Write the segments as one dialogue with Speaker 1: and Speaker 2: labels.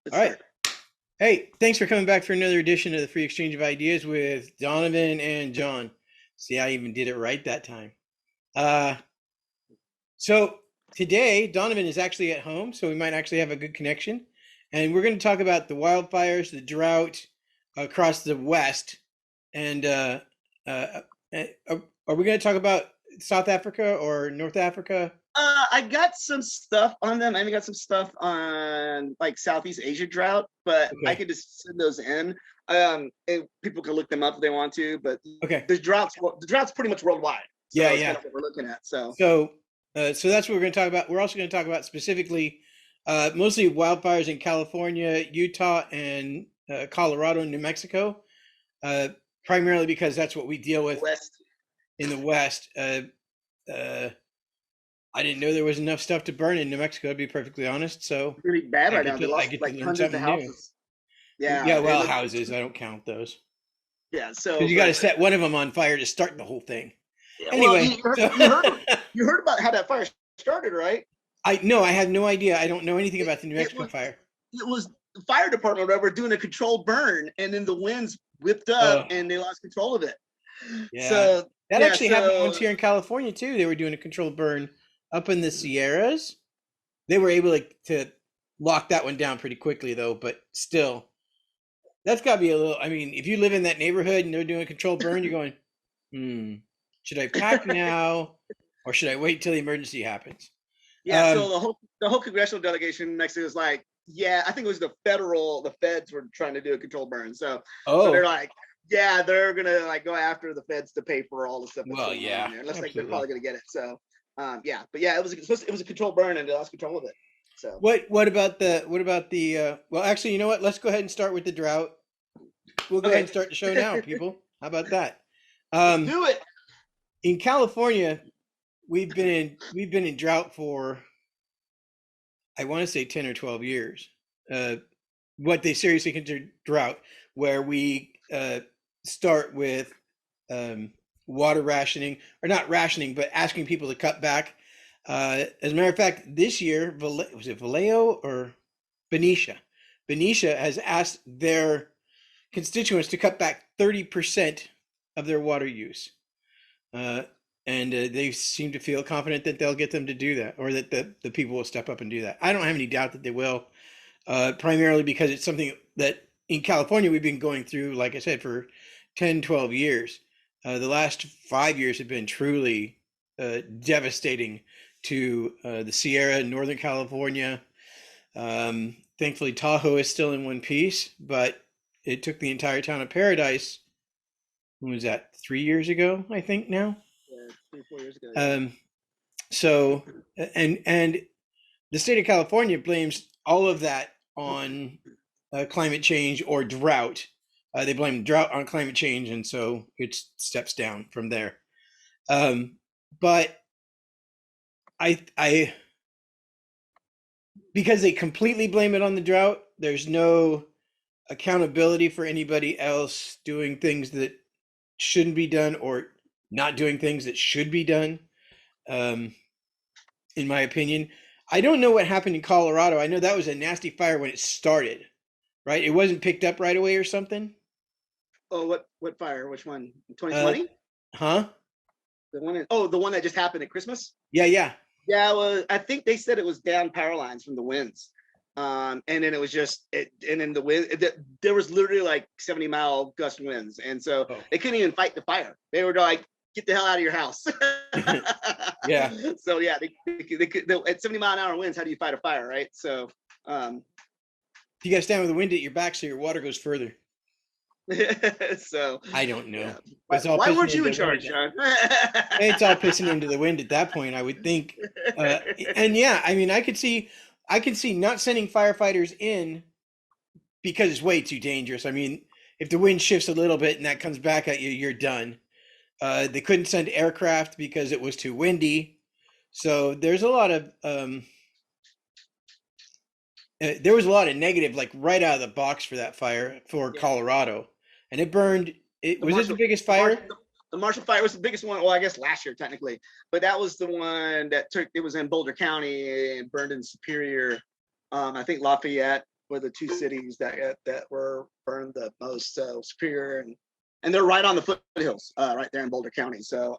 Speaker 1: Let's
Speaker 2: All right.
Speaker 1: start.
Speaker 2: Hey, thanks for coming back for another edition of the Free Exchange of Ideas with Donovan and John. See, I even did it right that time. Uh, so today, Donovan is actually at home, so we might actually have a good connection. And we're going to talk about the wildfires, the drought across the West. And uh, are we going to talk about South Africa or North Africa?
Speaker 1: I got some stuff on them. I even got some stuff on like Southeast Asia drought, but I
Speaker 2: Okay.
Speaker 1: could just send those in. And people can look them up if they want to. But
Speaker 2: Okay.
Speaker 1: the drought's pretty much worldwide,
Speaker 2: Yeah,
Speaker 1: so it's kind
Speaker 2: yeah.
Speaker 1: of what we're looking at. So
Speaker 2: So that's what we're going to talk about. We're also going to talk about specifically, mostly wildfires in California, Utah, and Colorado and New Mexico, uh, primarily because that's what we deal with
Speaker 1: West
Speaker 2: in the West. Uh, I didn't know there was enough stuff to burn in New Mexico, to be perfectly honest. So
Speaker 1: really bad
Speaker 2: I
Speaker 1: right
Speaker 2: get
Speaker 1: now. They
Speaker 2: to I
Speaker 1: lost
Speaker 2: get to
Speaker 1: like
Speaker 2: learn
Speaker 1: hundreds of
Speaker 2: something new.
Speaker 1: houses.
Speaker 2: Yeah,
Speaker 1: Yeah,
Speaker 2: well, houses I don't count those
Speaker 1: yeah. So,
Speaker 2: because you got
Speaker 1: but
Speaker 2: to set one of them on fire to start the whole thing.
Speaker 1: yeah, well,
Speaker 2: Anyway, so
Speaker 1: you heard about how that fire started, right?
Speaker 2: I no, I had no idea. I don't know anything
Speaker 1: It,
Speaker 2: about the New
Speaker 1: it
Speaker 2: Mexico
Speaker 1: was
Speaker 2: fire.
Speaker 1: it was the fire department or whatever doing a controlled burn, and then the winds whipped up
Speaker 2: Oh,
Speaker 1: and they lost control of it.
Speaker 2: yeah,
Speaker 1: So
Speaker 2: that
Speaker 1: yeah,
Speaker 2: actually happened
Speaker 1: so
Speaker 2: once here in California too. They were doing a controlled burn up in the Sierras. They were able to lock that one down pretty quickly though, but still, that's got to be a little. I mean, if you live in that neighborhood and they're doing a controlled burn, you're going, hmm, should I pack now or should I wait till the emergency happens?
Speaker 1: yeah, so
Speaker 2: Um,
Speaker 1: the whole congressional delegation in Mexico was like, yeah, I think it was the feds were trying to do a controlled burn. So they're
Speaker 2: oh,
Speaker 1: like, yeah, they're gonna like go after the feds to pay for all the stuff that's
Speaker 2: well,
Speaker 1: going on
Speaker 2: yeah,
Speaker 1: in there. Unless like they're
Speaker 2: absolutely.
Speaker 1: probably gonna get it. So yeah, but yeah, it was a controlled burn and they lost control of it. So
Speaker 2: What about the well, actually, you know what? Let's go ahead and start with the drought. We'll go ahead
Speaker 1: okay,
Speaker 2: and start the show now, people. How about that?
Speaker 1: let's
Speaker 2: Um,
Speaker 1: do it.
Speaker 2: in California, we've been in drought for I want to say 10 or 12 years. Uh, what they seriously consider drought, where we start with um, water rationing, or not rationing, but asking people to cut back. As a matter of fact, this year, was it Vallejo or Benicia? Benicia has asked their constituents to cut back 30% of their water use. Uh, and they seem to feel confident that they'll get them to do that, or that the people will step up and do that. I don't have any doubt that they will, primarily because it's something that in California we've been going through, like I said, for 10, 12 years. The last 5 years have been truly devastating to the Sierra, Northern California. Thankfully, Tahoe is still in one piece, but it took the entire town of Paradise. When was that? 3 years ago, I think now.
Speaker 1: Yeah, 3 4 years ago, yeah.
Speaker 2: Um, so, and the state of California blames all of that on climate change or drought. They blame drought on climate change, and so it steps down from there. But I because they completely blame it on the drought, there's no accountability for anybody else doing things that shouldn't be done or not doing things that should be done. Um, in my opinion, I don't know what happened in Colorado. I know that was a nasty fire when it started, right? It wasn't picked up right away or something.
Speaker 1: Oh, what fire? Which one?
Speaker 2: Uh,
Speaker 1: 2020?
Speaker 2: huh?
Speaker 1: The one that just happened at Christmas.
Speaker 2: Yeah, yeah.
Speaker 1: Yeah, well, I think they said it was down power lines from the winds. And then it was just it, and then the wind. There was literally like 70-mile gust winds, and so
Speaker 2: Oh,
Speaker 1: they couldn't even fight the fire. They were like, "Get the hell out of your house."
Speaker 2: yeah.
Speaker 1: So yeah, at 70-mile-an-hour winds. How do you fight a fire, right? So, um,
Speaker 2: You got to stand with the wind at your back so your water goes further.
Speaker 1: so
Speaker 2: I don't know.
Speaker 1: yeah.
Speaker 2: But
Speaker 1: Why,
Speaker 2: it's all
Speaker 1: why
Speaker 2: pissing
Speaker 1: weren't you
Speaker 2: into
Speaker 1: in
Speaker 2: the wind
Speaker 1: charge,
Speaker 2: at that.
Speaker 1: John?
Speaker 2: It's all pissing into the wind at that point, I would think. And yeah, I mean, I could see not sending firefighters in because it's way too dangerous. I mean, if the wind shifts a little bit and that comes back at you, you're done. They couldn't send aircraft because it was too windy. So there's a lot of there was a lot of negative, like right out of the box for that fire for
Speaker 1: Yeah.
Speaker 2: Colorado, and it burned. It
Speaker 1: the
Speaker 2: was it the
Speaker 1: Marshall,
Speaker 2: biggest
Speaker 1: the Marshall,
Speaker 2: fire?
Speaker 1: the Marshall Fire was the biggest one. Well, I guess last year technically, but that was the one that took. It was in Boulder County and burned in Superior. I think Lafayette were the two cities that were burned the most. So Superior and they're right on the foothills, right there in Boulder County. So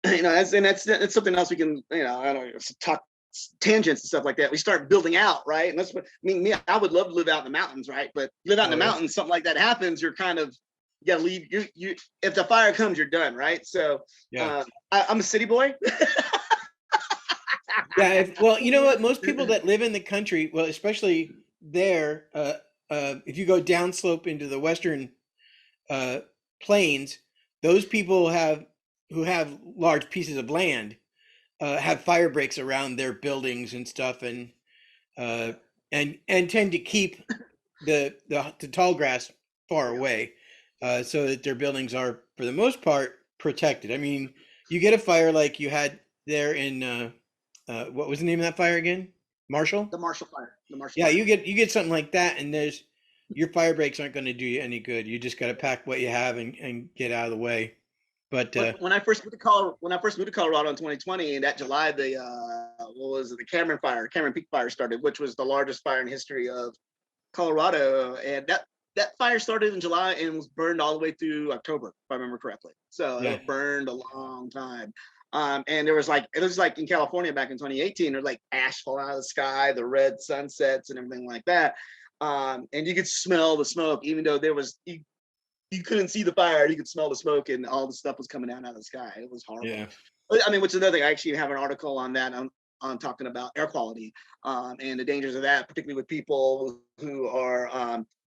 Speaker 1: that's something else we can, I don't know, talk tangents and stuff like that. We start building out, right? And that's what I would love to live out in the mountains, right? But live out in the mountains, something like that happens, you're kind of, you gotta leave. You if the fire comes, you're done, right? So I'm a city boy.
Speaker 2: Yeah. Well, you know what? Most people that live in the country, well, especially there, if you go downslope into the western plains, those people who have large pieces of land have fire breaks around their buildings and stuff, and tend to keep the tall grass far away, so that their buildings are, for the most part, protected. I mean, you get a fire like you had there in what was the name of that fire again? Marshall?
Speaker 1: The Marshall Fire. The Marshall
Speaker 2: Yeah,
Speaker 1: Fire.
Speaker 2: you get something like that, and your fire breaks aren't going to do you any good. You just got to pack what you have and get out of the way. But
Speaker 1: when I first moved to Colorado in 2020, in that July, the Cameron Peak Fire started, which was the largest fire in history of Colorado, and that fire started in July and was burned all the way through October, if I remember correctly. So it burned a long time. And it was like in California back in 2018, there's like ash falling out of the sky, the red sunsets and everything like that. And you could smell the smoke, even though you couldn't see the fire, you could smell the smoke and all the stuff was coming out of the sky. It was horrible.
Speaker 2: yeah,
Speaker 1: I mean, which is another thing. I actually have an article on that. On talking about air quality and the dangers of that, particularly with people who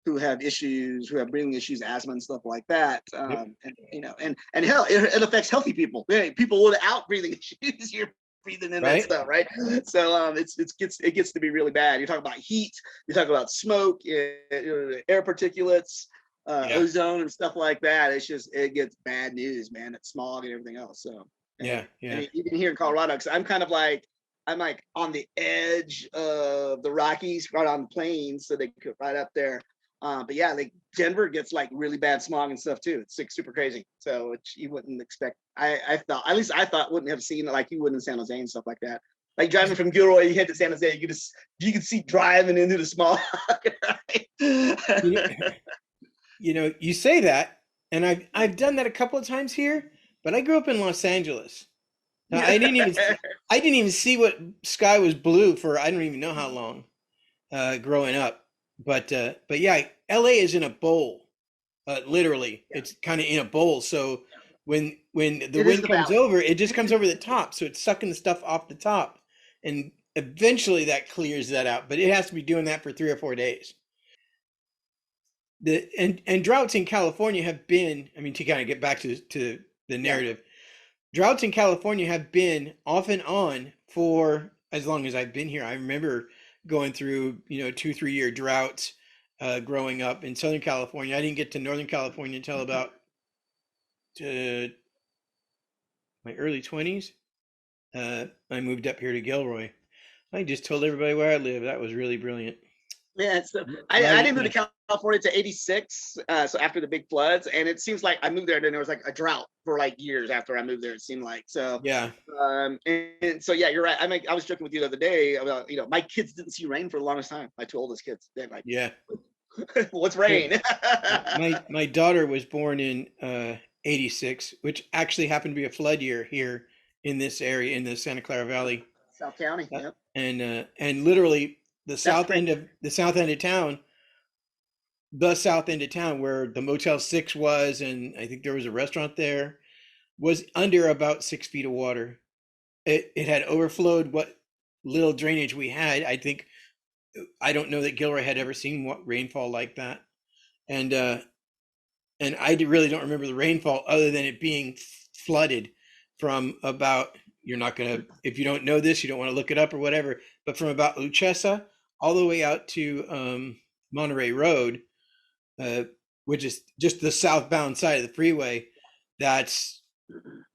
Speaker 1: who have issues, who have breathing issues, asthma and stuff like that. And hell, it affects healthy people. People without breathing issues, you're breathing in that stuff, right? So it gets to be really bad. You talk about heat, you talk about smoke, air particulates, ozone and stuff like that. It gets bad news, man. It's smog and everything else. So
Speaker 2: yeah.
Speaker 1: Even here in Colorado, because I'm like on the edge of the Rockies, right on the plains, so they could right up there. But yeah, like Denver gets like really bad smog and stuff too. It's like super crazy. So you wouldn't expect. I thought wouldn't have seen it like you would in San Jose and stuff like that. Like driving from Gilroy, you head to San Jose, you could see driving into the smog. Right?
Speaker 2: You say that, and I've done that a couple of times here, but I grew up in Los Angeles. Now, I didn't even see what sky was blue for I don't even know how long growing up. But yeah, LA is in a bowl. Literally, it's kind of in a bowl. So when the wind comes over, it just comes over the top. So it's sucking the stuff off the top, and eventually that clears that out. But it has to be doing that for 3 or 4 days. And droughts in California have been. I mean, to kind of get back to the narrative. Yeah. Droughts in California have been off and on for as long as I've been here. I remember going through, 2-3 year droughts growing up in Southern California. I didn't get to Northern California until about my early 20s. I moved up here to Gilroy. I just told everybody where I live. That was really brilliant.
Speaker 1: Yeah, so I didn't move to California to 86, so after the big floods, and it seems like I moved there and then there was like a drought for like years after I moved there, it seemed like. So
Speaker 2: yeah.
Speaker 1: And so yeah, you're right. I was joking with you the other day about, my kids didn't see rain for the longest time. My two oldest kids. They're like, what's rain?
Speaker 2: my daughter was born in 86, which actually happened to be a flood year here in this area in the Santa Clara Valley.
Speaker 1: South County, yep.
Speaker 2: And literally the south end of town, where the Motel 6 was, and I think there was a restaurant there, was under about 6 feet of water. It had overflowed what little drainage we had. I don't know that Gilroy had ever seen what rainfall like that. And I really don't remember the rainfall other than it being flooded from about, if you don't know this, you don't want to look it up or whatever, but from about Luchesa all the way out to Monterey Road, which is just the southbound side of the freeway,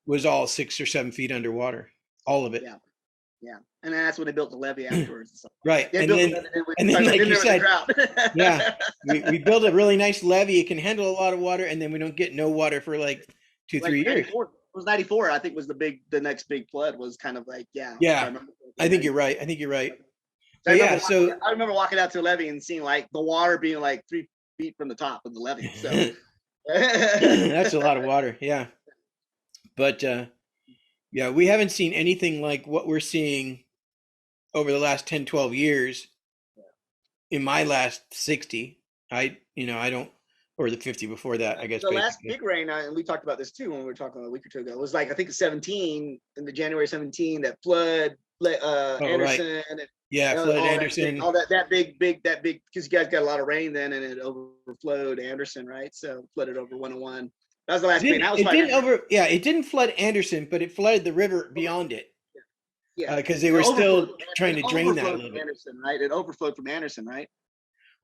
Speaker 2: was all 6 or 7 feet underwater, all of it.
Speaker 1: Yeah. And that's when they built the levee afterwards.
Speaker 2: Right. And then like you said, we built a really nice levee. It can handle a lot of water, and then we don't get no water for like 2-3 years.
Speaker 1: It was 94, I think, was the next big flood was kind of like,
Speaker 2: I think you're right.
Speaker 1: I
Speaker 2: But
Speaker 1: remember
Speaker 2: yeah, so
Speaker 1: I remember walking out to a levee and seeing like the water being like 3 feet from the top of the levee. So
Speaker 2: that's a lot of water. Yeah. But yeah, we haven't seen anything like what we're seeing over the last 10, 12 years in my last 60. I don't, or the 50 before that, I guess,
Speaker 1: the last
Speaker 2: basically.
Speaker 1: big rain, and we talked about this too when we were talking a week or two ago, was like I think 17 in the January 17 that flood
Speaker 2: Oh, right.
Speaker 1: Anderson and
Speaker 2: Yeah, flooded
Speaker 1: all that shit,
Speaker 2: Anderson.
Speaker 1: all that big because you guys got a lot of rain then and it overflowed Anderson, right? So flooded over 101. That was the
Speaker 2: It
Speaker 1: last rain.
Speaker 2: didn't,
Speaker 1: That was
Speaker 2: it
Speaker 1: like
Speaker 2: didn't over, yeah, it didn't flood Anderson, but it flooded the river beyond it
Speaker 1: yeah,
Speaker 2: because they
Speaker 1: it
Speaker 2: were
Speaker 1: overflowed.
Speaker 2: still trying
Speaker 1: It
Speaker 2: to drain that a
Speaker 1: overflowed
Speaker 2: little
Speaker 1: from
Speaker 2: bit.
Speaker 1: Anderson, right? It overflowed from Anderson, right?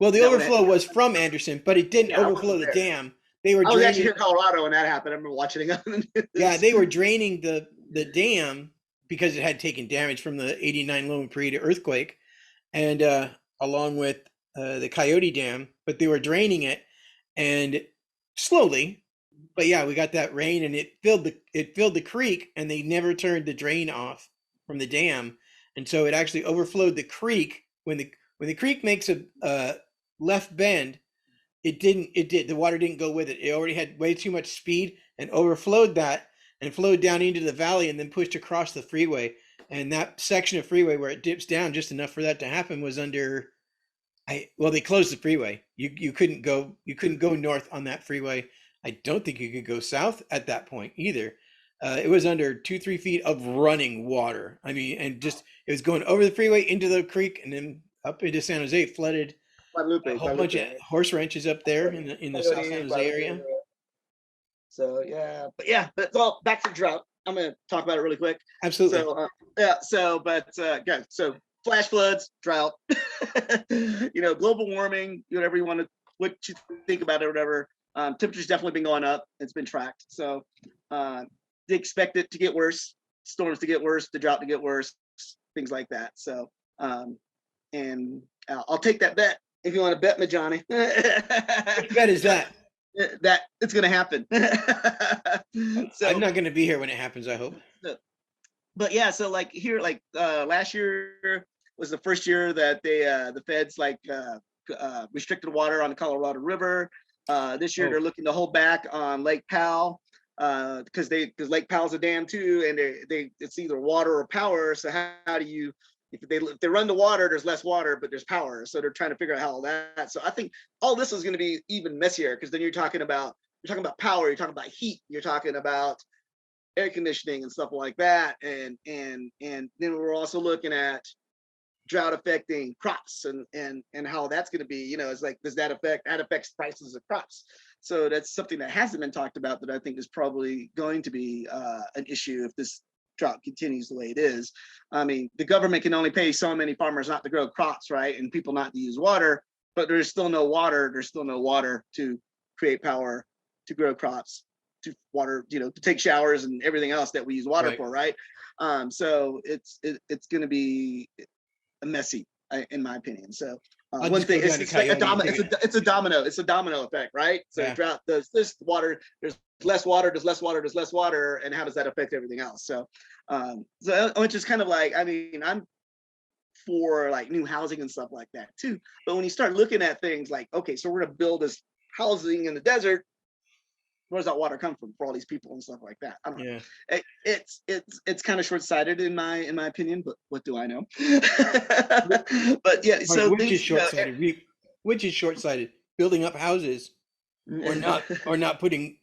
Speaker 2: Well,
Speaker 1: Is
Speaker 2: the
Speaker 1: that what it?
Speaker 2: overflow was from Anderson, but it didn't
Speaker 1: Yeah, I wasn't
Speaker 2: overflow the
Speaker 1: there.
Speaker 2: dam. They were
Speaker 1: I was actually here
Speaker 2: draining.
Speaker 1: in Colorado when that happened. I remember watching it on the
Speaker 2: Yeah,
Speaker 1: news.
Speaker 2: they were draining the dam because it had taken damage from the '89 Loma Prieta earthquake, and along with the Coyote Dam, but they were draining it and slowly. But yeah, we got that rain and it filled the creek, and they never turned the drain off from the dam, and so it actually overflowed the creek when the creek makes a left bend. It did the water didn't go with it. It already had way too much speed and overflowed that and flowed down into the valley and then pushed across the freeway. And that section of freeway where it dips down just enough for that to happen was under they closed the freeway. You couldn't go north on that freeway. I don't think you could go south at that point either. It was under 2-3 feet of running water. I mean, and just it was going over the freeway into the creek and then up into San Jose. It flooded a whole bunch
Speaker 1: Guadalupe,
Speaker 2: of horse ranches up there in the South San
Speaker 1: Coyote,
Speaker 2: Jose
Speaker 1: Guadalupe.
Speaker 2: area.
Speaker 1: So but well, back to drought. I'm gonna talk about it really quick.
Speaker 2: Absolutely.
Speaker 1: So so flash floods, drought, global warming, whatever you want to, what you think about it, or whatever. Temperature's definitely been going up. It's been tracked. So they expect it to get worse, storms to get worse, the drought to get worse, things like that. So and I'll take that bet if you want to bet me, Johnny.
Speaker 2: Which bet is that?
Speaker 1: That it's going to happen. So
Speaker 2: I'm not going to be here when it happens, I hope.
Speaker 1: but yeah, so like here, like last year was the first year that the feds restricted water on the Colorado River. This year they're looking to hold back on Lake Powell because Lake Powell's a dam too, and it's either water or power. So how do you if they run the water, there's less water, but there's power. So they're trying to figure out how all that. So I think all this is going to be even messier because then you're talking about power, you're talking about heat, you're talking about air conditioning and stuff like that, and then we're also looking at drought affecting crops and how that's going to be. It's like, does that affects prices of crops? So that's something that hasn't been talked about that I think is probably going to be an issue if this drought continues the way it is. I mean, the government can only pay so many farmers not to grow crops, right, and people not to use water, but there's still no water. There's still no water to create power, to grow crops, to water, to take showers and everything else that we use water for, right? So it's going to be messy, in my opinion. So one thing, it's like it's a domino effect, right? So drought does this, water, there's less water, and how does that affect everything else? So which is kind of like, I mean, I'm for like new housing and stuff like that too, but when you start looking at things like, okay, so we're going to build this housing in the desert, where does that water come from for all these people and stuff like that? I don't know. It's kind of short-sighted in my opinion, but what do I know? But yeah, so
Speaker 2: which is short-sighted? Which is short-sighted? Building up houses, or not putting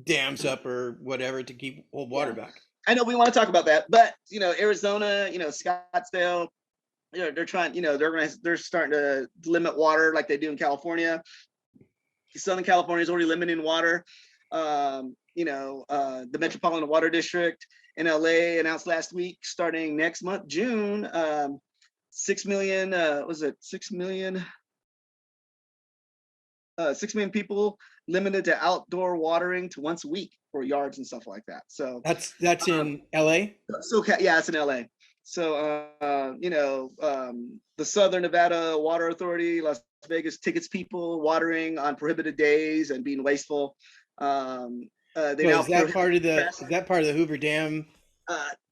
Speaker 2: dams up or whatever to hold water back.
Speaker 1: I know we want to talk about that, but Arizona, Scottsdale, they're trying, they're starting to limit water like they do in California. Southern California is already limiting water. The Metropolitan Water District in LA announced last week, starting next month, June, 6 million, 6 million? 6 million people limited to outdoor watering to once a week for yards and stuff like that. So
Speaker 2: that's in LA.
Speaker 1: So yeah, it's in LA. So the Southern Nevada Water Authority, Las Vegas, tickets people watering on prohibited days and being wasteful.
Speaker 2: Is that part of the Hoover Dam,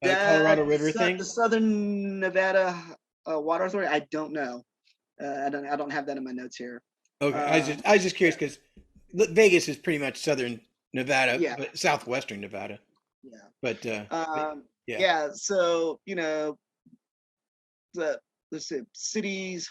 Speaker 2: Colorado River thing?
Speaker 1: The Southern Nevada Water Authority, I don't know. I don't have that in my notes here.
Speaker 2: Okay,
Speaker 1: Uh,
Speaker 2: I was just curious because Vegas is pretty much southern Nevada,
Speaker 1: yeah,
Speaker 2: but southwestern Nevada.
Speaker 1: yeah,
Speaker 2: But yeah.
Speaker 1: yeah. So the let's see, cities,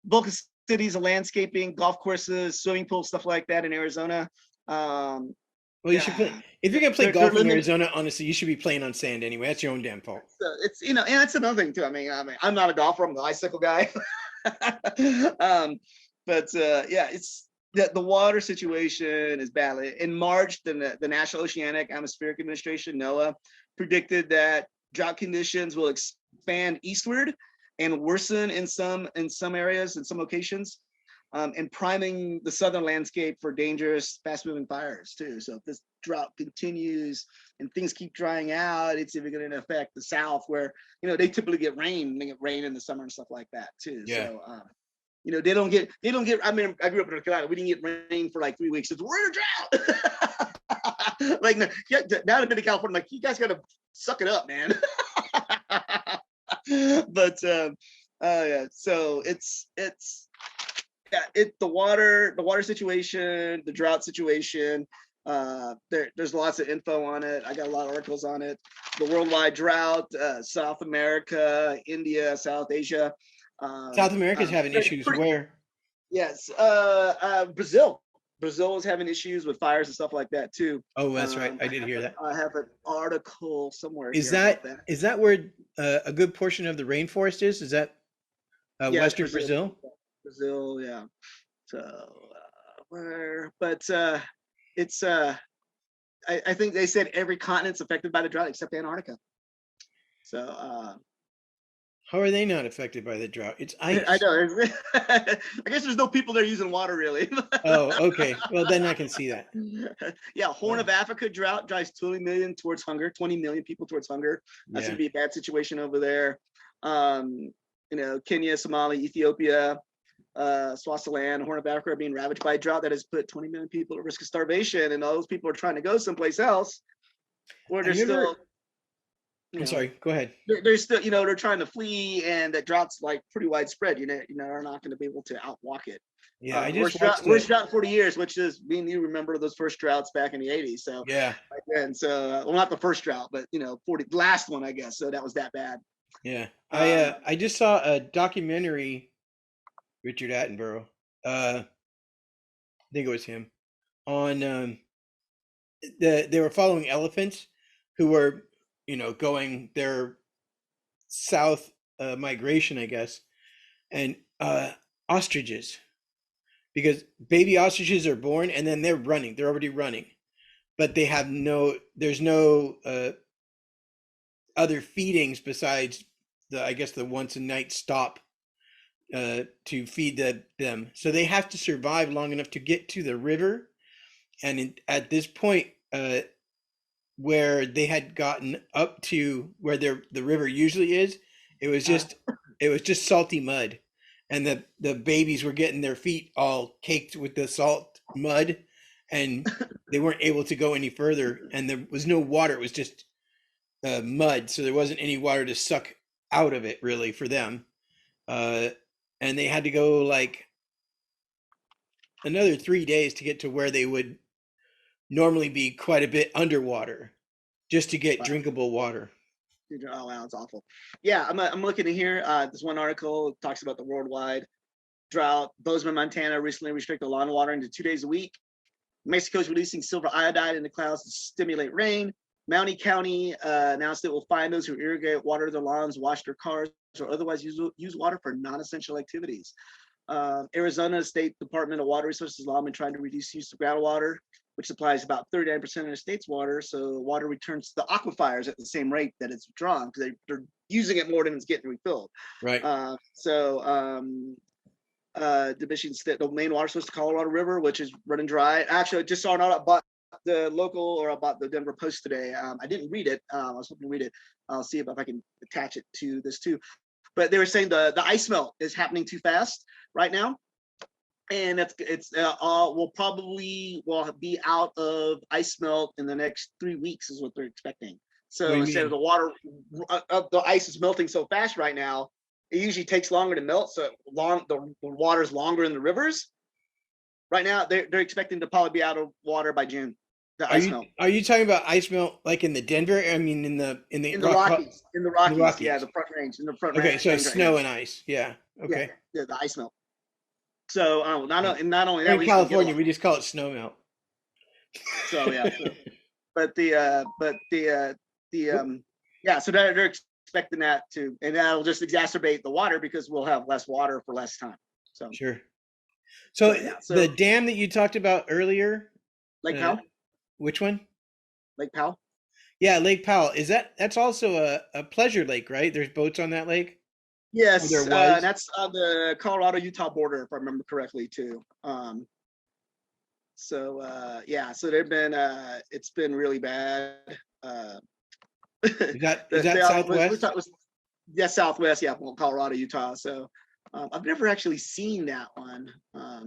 Speaker 1: bulk of cities, of landscaping, golf courses, swimming pools, stuff like that in Arizona. Um,
Speaker 2: Well, you should play
Speaker 1: yeah,
Speaker 2: if you're gonna play
Speaker 1: they're
Speaker 2: golf in
Speaker 1: limited.
Speaker 2: Arizona. Honestly, you should be playing on sand anyway. That's your own damn fault.
Speaker 1: So it's and that's another thing too. I'm not a golfer. I'm the icicle guy. um, but yeah, it's the water situation is bad. In March, the National Oceanic Atmospheric Administration (NOAA) predicted that drought conditions will expand eastward and worsen in some areas in some locations, and priming the southern landscape for dangerous, fast-moving fires too. So if this drought continues and things keep drying out, it's even going to affect the South, where they typically get rain. They get rain in the summer and stuff like that too.
Speaker 2: Yeah.
Speaker 1: So they don't get. I mean, I grew up in North Carolina. We didn't get rain for like 3 weeks. It's we're in a drought. Like now I've been to California. Like you guys got to suck it up, man. But yeah, so it's yeah, the water situation, the drought situation. There's lots of info on it. I got a lot of articles on it. The worldwide drought, South America, India, South Asia.
Speaker 2: South America's having issues
Speaker 1: Pretty,
Speaker 2: where?
Speaker 1: yes, Brazil. Brazil is having issues with fires and stuff like that too.
Speaker 2: Oh, that's right. I did hear that.
Speaker 1: I have an article somewhere
Speaker 2: Is
Speaker 1: here about that.
Speaker 2: is that where a good portion of the rainforest is? Is that
Speaker 1: Yeah,
Speaker 2: Western Brazil?
Speaker 1: Brazil, yeah. So but it's I think they said every continent's affected by the drought except Antarctica. So
Speaker 2: How are they not affected by the drought? It's ice.
Speaker 1: I know. I guess there's no people there using water really.
Speaker 2: Oh, okay. Well, then I can see that.
Speaker 1: Yeah, Horn of Africa drought drives 20 million towards hunger, 20 million people towards hunger. That's
Speaker 2: Yeah.
Speaker 1: gonna be a bad situation over there. Kenya, Somalia, Ethiopia, Swaziland, Horn of Africa are being ravaged by a drought that has put 20 million people at risk of starvation, and all those people are trying to go someplace else where they're still.
Speaker 2: I'm sorry. Go ahead.
Speaker 1: They're still, they're trying to flee, and that drought's like pretty widespread. They're not going to be able to outwalk it.
Speaker 2: Yeah, I
Speaker 1: worst
Speaker 2: just watched
Speaker 1: drought in 40 years, which is me and you remember those first droughts back in the 80s. So
Speaker 2: yeah,
Speaker 1: and so well, not the first drought, but 40 last one, I guess. So that was that bad.
Speaker 2: yeah. I just saw a documentary, Richard Attenborough. I think it was him on they were following elephants who were going their south migration, I guess, and ostriches, because baby ostriches are born and then they're already running, but they have there's no other feedings besides the once a night stop to feed them, so they have to survive long enough to get to the river. And at this point, where they had gotten up to where the river usually is, it was just salty mud, and the babies were getting their feet all caked with the salt mud, and they weren't able to go any further, and there was no water. It was just mud, so there wasn't any water to suck out of it really for them, and they had to go like another 3 days to get to where they would normally be quite a bit underwater just to get drinkable water.
Speaker 1: Oh wow, it's awful. Yeah, I'm looking at here. This one article talks about the worldwide drought. Bozeman, Montana recently restricted lawn watering to 2 days a week. Mexico's releasing silver iodide in the clouds to stimulate rain. Mountain County announced it will fine those who irrigate, water their lawns, wash their cars, or otherwise use water for non-essential activities. Arizona State Department of Water Resources lawmen trying to reduce use of groundwater, which supplies about 39% of the state's water. So water returns to the aquifers at the same rate that it's drawn, because they're using it more than it's getting refilled.
Speaker 2: Right.
Speaker 1: The Michigan State, the main water source, the Colorado River, which is running dry. Actually, I just saw an article about the local, or about the Denver Post today. I didn't read it. I was hoping to read it. I'll see if I can attach it to this too. But they were saying the ice melt is happening too fast right now, and we'll probably be out of ice melt in the next 3 weeks is what they're expecting.
Speaker 2: What do
Speaker 1: So
Speaker 2: you
Speaker 1: instead of
Speaker 2: mean?
Speaker 1: the water, the ice is melting so fast right now, it usually takes longer to melt. So the water is longer in the rivers. Right now, they're expecting to probably be out of water by June. The ice melt
Speaker 2: Are you talking about ice melt like in the Denver? I mean, in the
Speaker 1: in the
Speaker 2: rock
Speaker 1: Rockies, in the
Speaker 2: in the
Speaker 1: Rockies, yeah,
Speaker 2: Rockies.
Speaker 1: the front range, in the front
Speaker 2: Okay, so
Speaker 1: range right here.
Speaker 2: snow and ice. Yeah.
Speaker 1: Yeah,
Speaker 2: Okay.
Speaker 1: yeah, the ice melt. So
Speaker 2: Yeah.
Speaker 1: not only
Speaker 2: Here
Speaker 1: that,
Speaker 2: in
Speaker 1: we just don't get a
Speaker 2: California,
Speaker 1: lot.
Speaker 2: we just call it snow melt.
Speaker 1: So yeah, the yeah, so they're expecting that to, and that'll just exacerbate the water because we'll have less water for less time. So
Speaker 2: Sure. So
Speaker 1: yeah,
Speaker 2: the
Speaker 1: so
Speaker 2: dam that you talked about earlier,
Speaker 1: Lake
Speaker 2: uh,
Speaker 1: Powell,
Speaker 2: which one?
Speaker 1: Lake Powell.
Speaker 2: Yeah, Lake Powell. That's also a pleasure lake, right? There's boats on that lake. Or there
Speaker 1: Yes,
Speaker 2: was.
Speaker 1: that's on the Colorado-Utah border, if I remember correctly, too. Yeah, so they've been it's been really bad.
Speaker 2: Is that
Speaker 1: We
Speaker 2: Southwest?
Speaker 1: thought was yeah, Southwest, yeah, well, Colorado, Utah. So I've never actually seen that one. I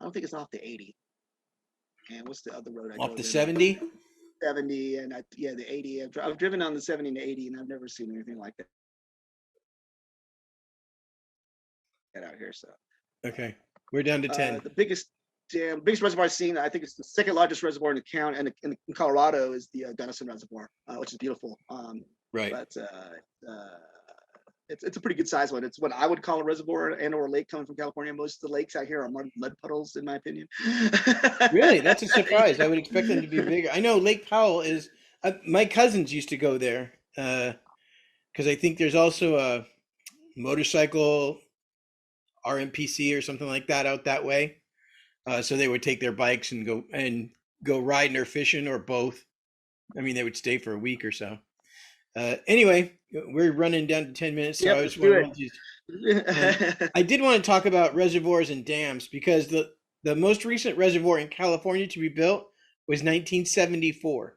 Speaker 1: don't think it's off the 80. And what's the other road I
Speaker 2: Off
Speaker 1: drove
Speaker 2: the
Speaker 1: in on?
Speaker 2: 70?
Speaker 1: 70 and yeah, the 80. I've driven on the 70 and the 80, and I've never seen anything like that out here. So
Speaker 2: Okay. We're down to 10.
Speaker 1: the biggest reservoir I've seen, I think it's the second largest reservoir in the county, and in Colorado is the Gunnison Reservoir, which is beautiful.
Speaker 2: Right.
Speaker 1: But it's a pretty good size one. It's what I would call a reservoir and or a lake coming from California. Most of the lakes out here are mud puddles, in my opinion.
Speaker 2: Really? That's a surprise. I would expect them to be bigger. I know Lake Powell is, my cousins used to go there because I think there's also a motorcycle RMPC or something like that out that way. So they would take their bikes and go riding or fishing or both. I mean, they would stay for a week or so. Anyway, we're running down to 10 minutes, so
Speaker 1: Yep,
Speaker 2: I
Speaker 1: let's
Speaker 2: just want
Speaker 1: do
Speaker 2: to run through. I did want to talk about reservoirs and dams because the most recent reservoir in California to be built was 1974.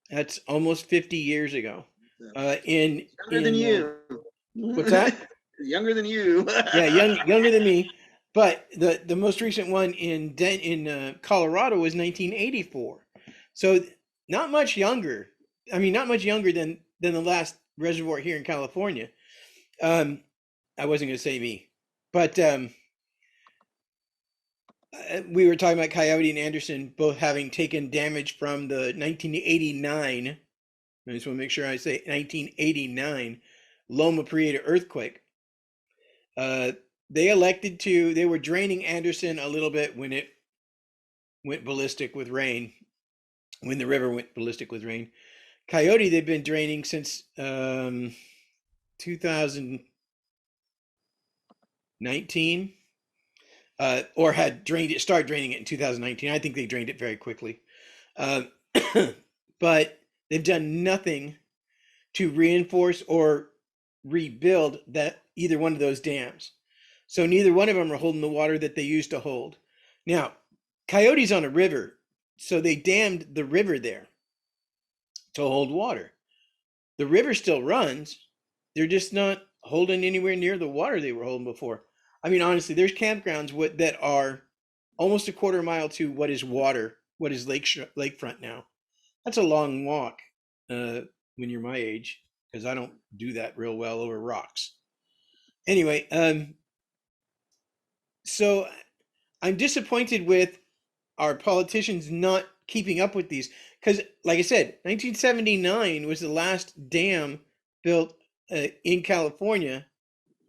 Speaker 2: That's almost 50 years ago.
Speaker 1: Younger than you.
Speaker 2: What's that?
Speaker 1: Younger than you.
Speaker 2: Yeah, younger than me. But the most recent one in Colorado was 1984. So not much younger. I mean, not much younger than the last reservoir here in California. I wasn't going to say me, but we were talking about Coyote and Anderson both having taken damage from the 1989. I just want to make sure I say 1989 Loma Prieta earthquake. They were draining Anderson a little bit when it went ballistic with rain, when the river went ballistic with rain. Coyote, they've been draining since 2019, or had started draining it in 2019. I think they drained it very quickly. Uh, but they've done nothing to reinforce or rebuild that either one of those dams. So neither one of them are holding the water that they used to hold. Now, Coyote's on a river, so they dammed the river there to hold water. The river still runs. They're just not holding anywhere near the water they were holding before. I mean, honestly, there's campgrounds that are almost a quarter mile to what is water, what is lakefront now. That's a long walk when you're my age, because I don't do that real well over rocks. Anyway, so I'm disappointed with our politicians not keeping up with these because, like I said, 1979 was the last dam built in California,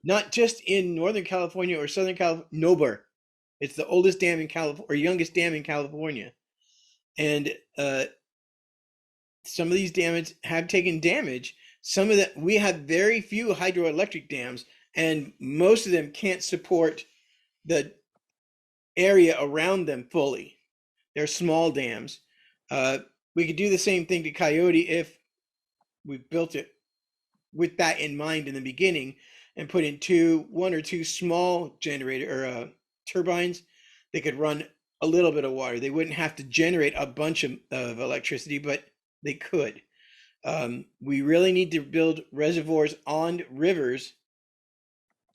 Speaker 2: not just in Northern California or Southern California, nowhere. It's the oldest dam in California or youngest dam in California, and some of these dams have taken damage. Some of that we have very few hydroelectric dams, and most of them can't support the area around them fully. They're small dams. We could do the same thing to Coyote if we built it with that in mind in the beginning and put in one or two small generator or turbines. They could run a little bit of water. They wouldn't have to generate a bunch of electricity, but they could. We really need to build reservoirs on rivers,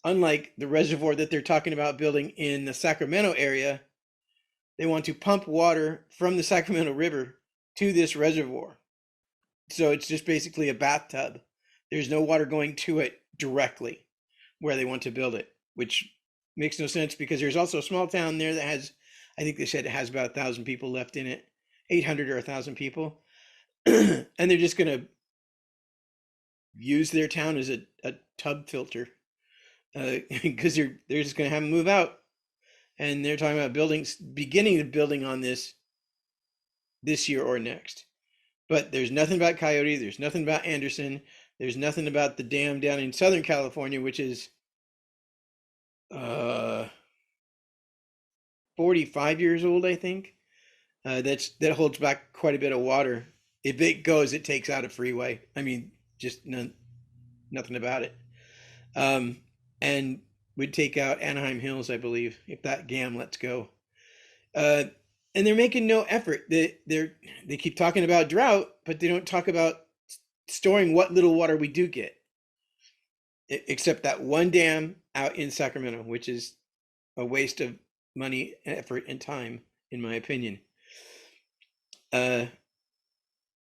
Speaker 2: unlike the reservoir that they're talking about building in the Sacramento area. They want to pump water from the Sacramento River to this reservoir. So it's just basically a bathtub. There's no water going to it directly where they want to build it, which makes no sense because there's also a small town there that has, I think they said it has about 1,000 people left in it, 800 or 1,000 people. And they're just going to use their town as a tub filter because they're just going to have them move out. And they're talking about beginning the building on this year or next. But there's nothing about Coyote. There's nothing about Anderson. There's nothing about the dam down in Southern California, which is 45 years old, I think. That holds back quite a bit of water. If it goes, it takes out a freeway. I mean, just nothing about it. And would take out Anaheim Hills, I believe, if that dam lets go. Uh, and they're making no effort. They keep talking about drought, but they don't talk about storing what little water we do get, except that one dam out in Sacramento, which is a waste of money, effort, and time, in my opinion.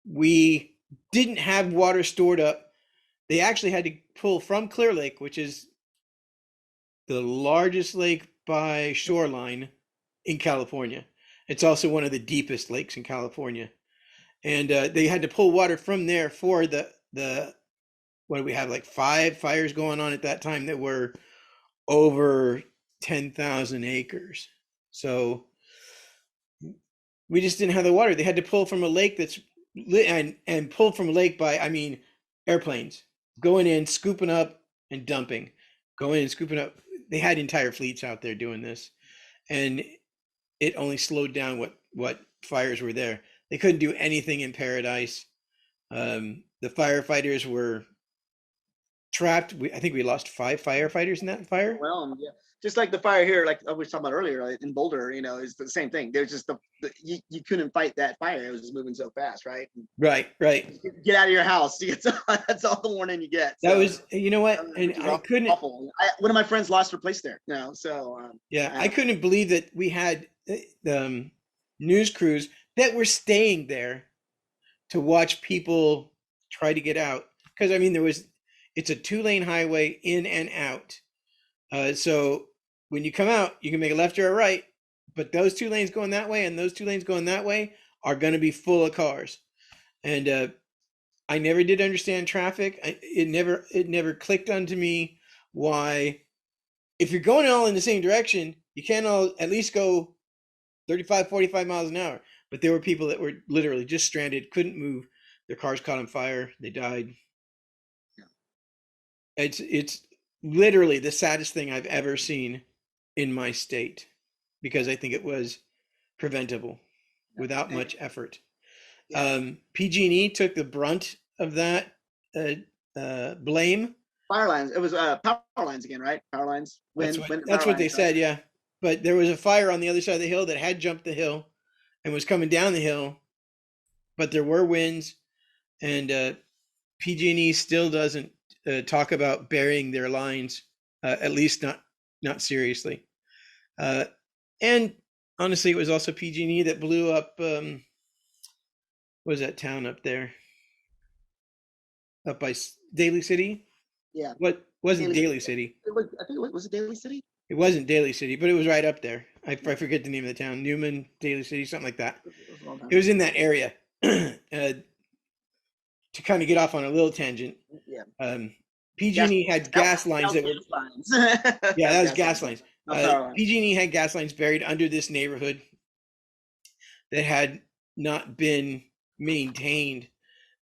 Speaker 2: We didn't have water stored up. They actually had to pull from Clear Lake, which is the largest lake by shoreline in California. It's also one of the deepest lakes in California. And they had to pull water from there for the what do we have, like 5 fires going on at that time that were over 10,000 acres. So we just didn't have the water. They had to pull from a lake that's and pull from a lake by, I mean, airplanes going in, scooping up and dumping, going in, scooping up. They had entire fleets out there doing this, and it only slowed down what fires were there. They couldn't do anything in Paradise. The firefighters were trapped. I think we lost 5 firefighters in that fire.
Speaker 1: Well, yeah, just like the fire here, like I was talking about earlier, right, in Boulder, is the same thing. There's just you couldn't fight that fire. It was just moving so fast, right?
Speaker 2: Right.
Speaker 1: Get out of your house. That's all the warning you get.
Speaker 2: So, that was, you know what, and I couldn't.
Speaker 1: Awful. One of my friends lost her place there. So
Speaker 2: yeah, I couldn't believe that we had news crews that were staying there to watch people try to get out, because I mean it's a 2-lane highway in and out. So when you come out, you can make a left or a right, but those 2 lanes going that way and those 2 lanes going that way are going to be full of cars. And I never did understand traffic. It never clicked onto me why, if you're going all in the same direction, you can't all at least go 35, 45 miles an hour. But there were people that were literally just stranded, couldn't move. Their cars caught on fire. They died. It's literally the saddest thing I've ever seen in my state, because I think it was preventable without much effort. PG&E took the brunt of that blame.
Speaker 1: Fire lines. It was power lines again, right? Power lines.
Speaker 2: That's what they said, yeah. But there was a fire on the other side of the hill that had jumped the hill and was coming down the hill, but there were winds, and PG&E still doesn't talk about burying their lines, at least not seriously. And honestly, it was also PG&E that blew up. What was that town up there? Up by Daly City?
Speaker 1: Yeah.
Speaker 2: What wasn't Daly City?
Speaker 1: I think was it Daly City?
Speaker 2: It wasn't Daly City, but it was right up there. I forget the name of the town. Newman, Daly City, something like that. It was in that area. To kind of get off on a little tangent.
Speaker 1: Yeah.
Speaker 2: PG&E had gas lines that were. Yeah, that was gas lines. PG&E had gas lines buried under this neighborhood that had not been maintained.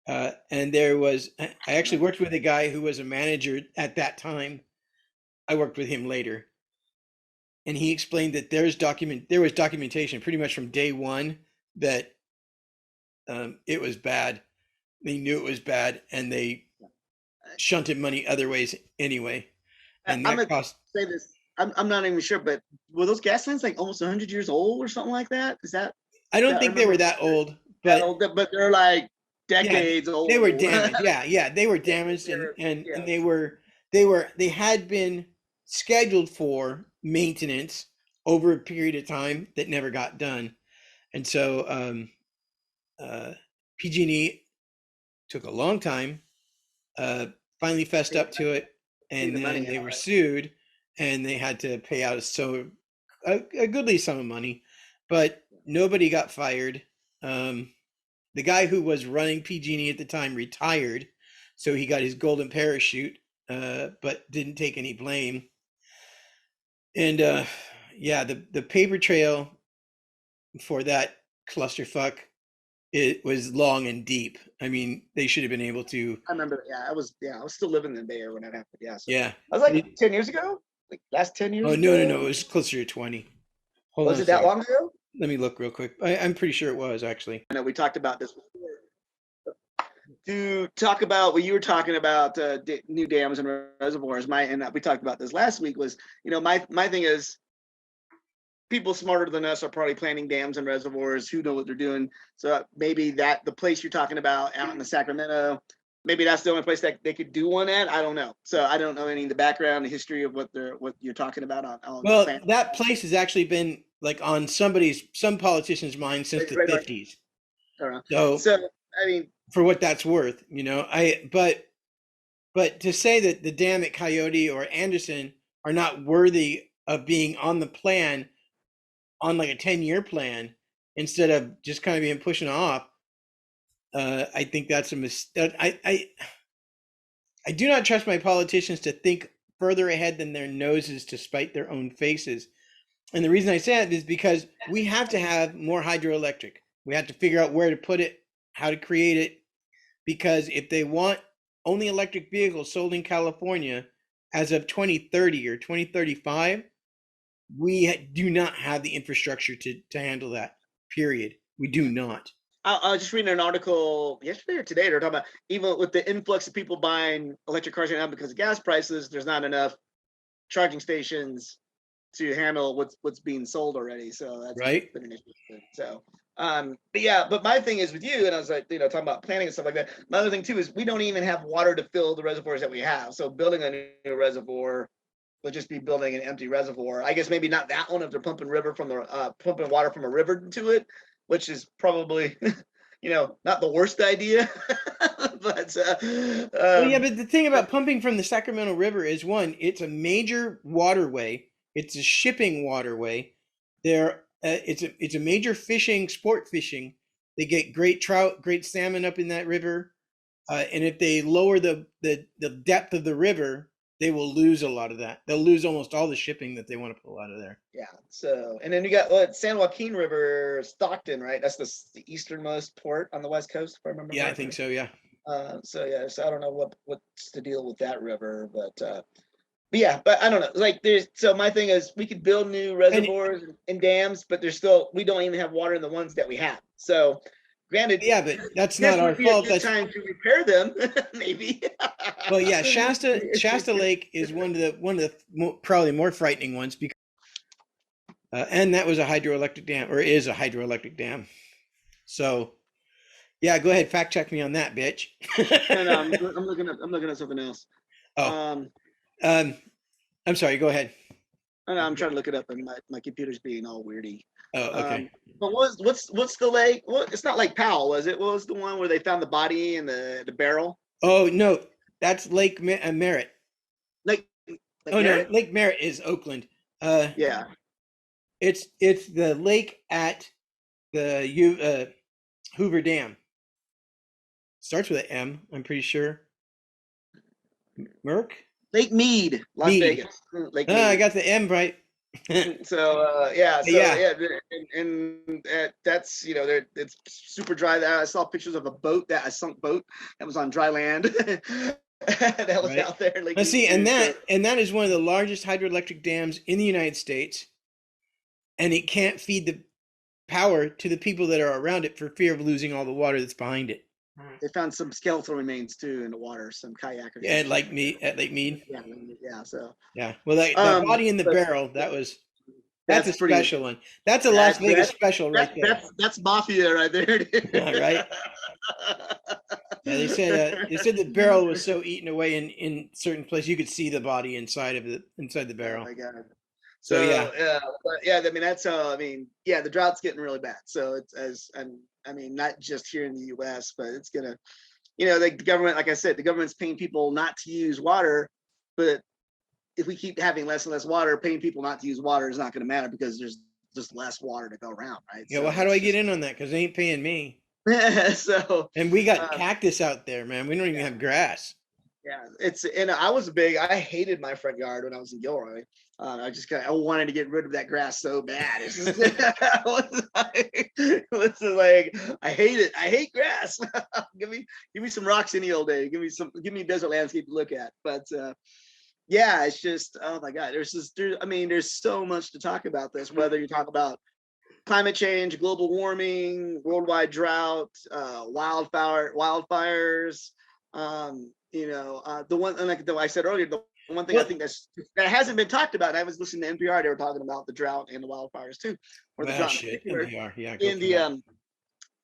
Speaker 2: And I actually worked with a guy who was a manager at that time. I worked with him later. And he explained that there was documentation pretty much from day one that it was bad. They knew it was bad, and they shunted money other ways anyway. And that cost.
Speaker 1: Say this. I'm not even sure, but were those gas lines like almost 100 years old or something like that? Is that?
Speaker 2: I don't think they were that old, but
Speaker 1: they're like decades old.
Speaker 2: They were damaged. Yeah, they were damaged, and they had been scheduled for maintenance over a period of time that never got done, and so PG&E took a long time. Finally fessed up to it, and then they were sued, and they had to pay out a goodly sum of money, but nobody got fired. The guy who was running PG&E at the time retired, so he got his golden parachute, but didn't take any blame. And yeah, the paper trail for that clusterfuck, it was long and deep. I mean, they should have been able to.
Speaker 1: I remember. I was still living in the Bay Area when that happened. Yeah. So
Speaker 2: Yeah.
Speaker 1: I was like 10 years ago. Like last 10 years.
Speaker 2: Oh
Speaker 1: ago?
Speaker 2: no, it was closer to 20. Hold on
Speaker 1: Was
Speaker 2: a
Speaker 1: it that
Speaker 2: second.
Speaker 1: long ago?
Speaker 2: Let me look real quick. I'm pretty sure it was actually.
Speaker 1: I know we talked about this before. To talk about what you were talking about, new dams and reservoirs. We talked about this last week. Was my thing is, people smarter than us are probably planning dams and reservoirs who know what they're doing. So maybe that the place you're talking about out in the Sacramento, maybe that's the only place that they could do one at. I don't know. So I don't know any of the background, the history of what you're talking about on
Speaker 2: well, that place has actually been like on some politician's mind since the 50s.
Speaker 1: So I mean,
Speaker 2: for what that's worth, but to say that the dam at Coyote or Anderson are not worthy of being on the plan, on like a 10-year plan, instead of just kind of being pushing off, I think that's a mistake. I do not trust my politicians to think further ahead than their noses to spite their own faces. And the reason I say that is because we have to have more hydroelectric. We have to figure out where to put it, how to create it, because if they want only electric vehicles sold in California as of 2030 or 2035, we do not have the infrastructure to handle that, period. We do not.
Speaker 1: I was just reading an article yesterday or today. They're talking about even with the influx of people buying electric cars right now because of gas prices, there's not enough charging stations to handle what's being sold already. So that's
Speaker 2: right.
Speaker 1: Been an issue. So, but my thing is with you, and I was like, talking about planning and stuff like that. My other thing too is we don't even have water to fill the reservoirs that we have. So building a new reservoir would just be building an empty reservoir. I guess maybe not that one if they're pumping water from a river to it, which is probably, not the worst idea. But
Speaker 2: well, yeah, but the thing about pumping from the Sacramento River is, one, it's a major waterway. It's a shipping waterway. It's a major sport fishing. They get great trout, great salmon up in that river. And if they lower the depth of the river, they will lose a lot of that. They'll lose almost all the shipping that they want to pull out of there.
Speaker 1: Yeah. So, and then you got San Joaquin River, Stockton, right? That's the easternmost port on the West Coast, if I remember.
Speaker 2: Yeah, correctly. I think so. Yeah.
Speaker 1: So I don't know what's the deal with that river, but I don't know. So my thing is we could build new reservoirs and dams, but we don't even have water in the ones that we have. So granted,
Speaker 2: yeah, but that's not our fault.
Speaker 1: That's time to repair them, maybe.
Speaker 2: Well, yeah, Shasta Lake is one of the probably more frightening ones because, and that was a hydroelectric dam, or is a hydroelectric dam. So, yeah, go ahead, fact check me on that, bitch.
Speaker 1: No, I'm looking at something else.
Speaker 2: Oh, I'm sorry. Go ahead.
Speaker 1: I'm trying to look it up, and my computer's being all weirdy.
Speaker 2: Oh, okay.
Speaker 1: But what's the lake? Well, it's not Lake Powell, was it? What was the one where they found the body in the barrel?
Speaker 2: Oh no, that's Lake Merritt.
Speaker 1: Lake
Speaker 2: Merritt? No, Lake Merritt is Oakland.
Speaker 1: Yeah.
Speaker 2: It's the lake at the Hoover Dam. Starts with an M, I'm pretty sure. Merck?
Speaker 1: Lake Mead, Las Vegas. Lake Mead.
Speaker 2: I got the M right.
Speaker 1: So that's it's super dry. I saw pictures of a sunk boat that was on dry land that was out there.
Speaker 2: Let's see, and that is one of the largest hydroelectric dams in the United States, and it can't feed the power to the people that are around it for fear of losing all the water that's behind it.
Speaker 1: They found some skeletal remains too in the water, some kayakers.
Speaker 2: Yeah, at Lake Mead.
Speaker 1: Yeah. So.
Speaker 2: Yeah. Well, that body in the barrel, that's a special one. That's a Las Vegas special right there.
Speaker 1: That's mafia right there.
Speaker 2: Yeah, right. Yeah, they said the barrel was so eaten away in certain places you could see the body inside the barrel.
Speaker 1: Oh my God. So yeah. I mean that's the drought's getting really bad. So it's not just here in the U.S., but it's gonna the government, like I said, the government's paying people not to use water, but if we keep having less and less water, paying people not to use water is not going to matter because there's just less water to go around, right?
Speaker 2: Yeah. Well, how do I get in on that? Because they ain't paying me.
Speaker 1: So,
Speaker 2: And we got cactus out there, man. We don't even have grass.
Speaker 1: yeah, and I hated my front yard when I was in Gilroy. I wanted to get rid of that grass so bad. It's just, I hate it. I hate grass. give me some rocks any old day. Give me a desert landscape to look at. But yeah, it's just, oh my God, there's so much to talk about this, whether you talk about climate change, global warming, worldwide drought, wildfires. The one, like I said earlier, the one thing I think that hasn't been talked about. I was listening to NPR; they were talking about the drought and the wildfires too, or the drought
Speaker 2: shit. NPR, yeah.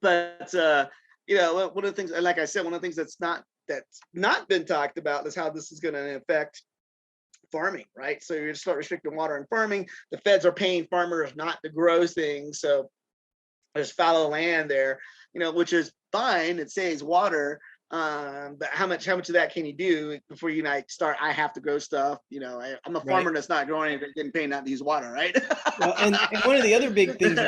Speaker 1: But one of the things, like I said, one of the things that's not been talked about is how this is going to affect farming, right? So you start restricting water in farming. The feds are paying farmers not to grow things, so there's fallow land there, which is fine. It saves water, but how much of that can you do before you start? I have to grow stuff. I'm a farmer that's not growing anything, getting paid not to use water, right?
Speaker 2: Well, and one of the other big things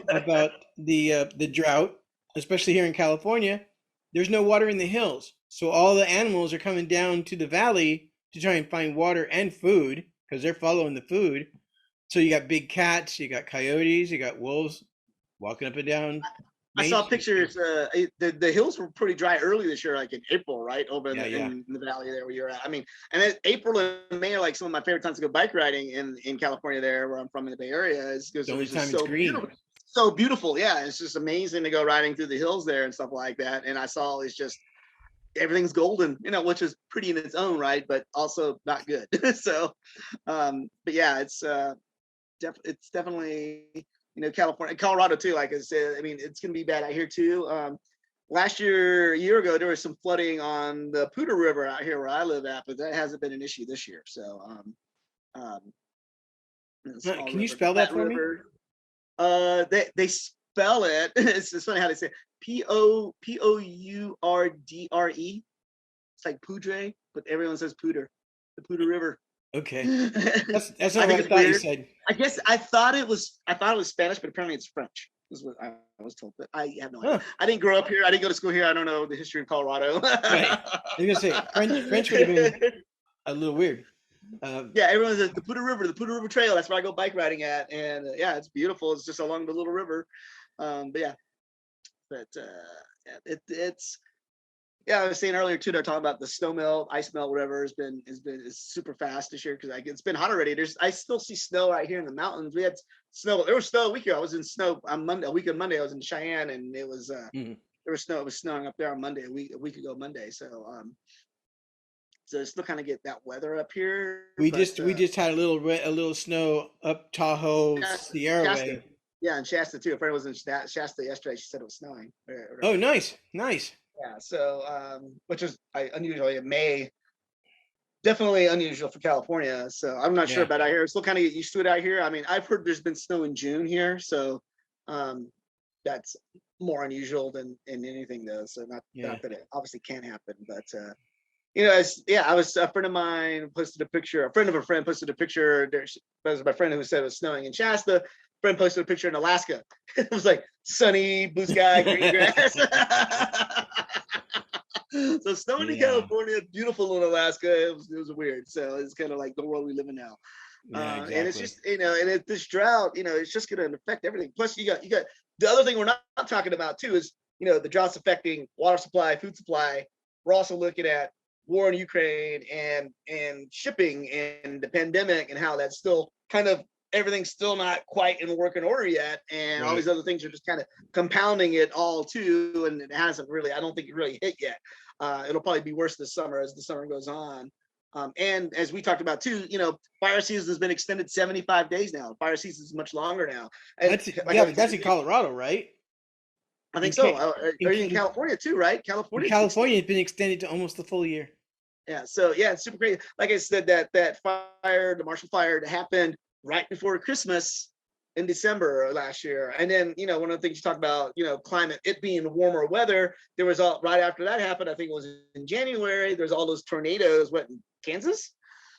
Speaker 2: about the drought, especially here in California, there's no water in the hills, so all the animals are coming down to the valley to try and find water and food because they're following the food. So you got big cats, you got coyotes, you got wolves walking up and down.
Speaker 1: I saw pictures. The hills were pretty dry early this year, like in April, right over in the valley there where you're at. I mean, and April and May are like some of my favorite times to go bike riding in California, there where I'm from in the Bay Area, is because it's just so beautiful. So beautiful, yeah. It's just amazing to go riding through the hills there and stuff like that. And I saw it's just everything's golden, which is pretty in its own right, but also not good. So, but yeah, it's definitely. California, Colorado too. Like I said, I mean, it's going to be bad out here too. A year ago, there was some flooding on the Poudre River out here where I live at, but that hasn't been an issue this year. So,
Speaker 2: can you spell that for me?
Speaker 1: They spell it. It's funny how they say it. Poudre. It's like Poudre, but everyone says Poudre. The Poudre River.
Speaker 2: Okay, that's not what I thought you said.
Speaker 1: I guess I thought it was Spanish, but apparently it's French. Is what I was told, but I have no idea. I didn't grow up here. I didn't go to school here. I don't know the history of Colorado.
Speaker 2: Right. I was gonna say French would have been a little weird.
Speaker 1: Yeah, everyone says the Poudre River Trail. That's where I go bike riding at, and yeah, it's beautiful. It's just along the little river. It's. Yeah, I was saying earlier too. They're talking about the snow melt, ice melt, whatever is super fast this year because it's been hot already. I still see snow right here in the mountains. We had snow. There was snow a week ago. I was in snow on Monday. A week on Monday, I was in Cheyenne, and it was there was snow. It was snowing up there on Monday. A week ago Monday. So so still kind of get that weather up here.
Speaker 2: We just had a little snow up Tahoe, Sierra way.
Speaker 1: Yeah, and Shasta too. A friend was in Shasta yesterday. She said it was snowing.
Speaker 2: Oh, nice.
Speaker 1: Yeah, so which is unusually in May, definitely unusual for California. So I'm not sure about out here. Still kind of get used to it out here. I mean, I've heard there's been snow in June here, so that's more unusual than anything though. So not that it obviously can't happen, but I was a friend of mine posted a picture. A friend of a friend posted a picture. That was my friend who said it was snowing in Shasta. Friend posted a picture in Alaska. It was like sunny, blue sky, green grass. So snowing in California, beautiful in Alaska. It was weird. So it's kind of like the world we live in now. Exactly. And it's just and this drought, it's just going to affect everything. Plus, you got the other thing we're not talking about too is the drought's affecting water supply, food supply. We're also looking at war in Ukraine and shipping and the pandemic and how that's still kind of everything's still not quite in working order yet, and all these other things are just kind of compounding it all too. And it hasn't really, I don't think it really hit yet. It'll probably be worse this summer as the summer goes on. And as we talked about too, fire season has been extended 75 days now. Fire season is much longer now.
Speaker 2: That's in Colorado, right?
Speaker 1: I think so. Are you in California too, right? California
Speaker 2: has been extended to almost the full year.
Speaker 1: Yeah. So yeah, it's super great. Like I said, that fire, the Marshall Fire, that happened right before Christmas, in December last year. And then, one of the things you talk about, climate, it being warmer weather, there was right after that happened, I think it was in January, there's all those tornadoes, in Kansas?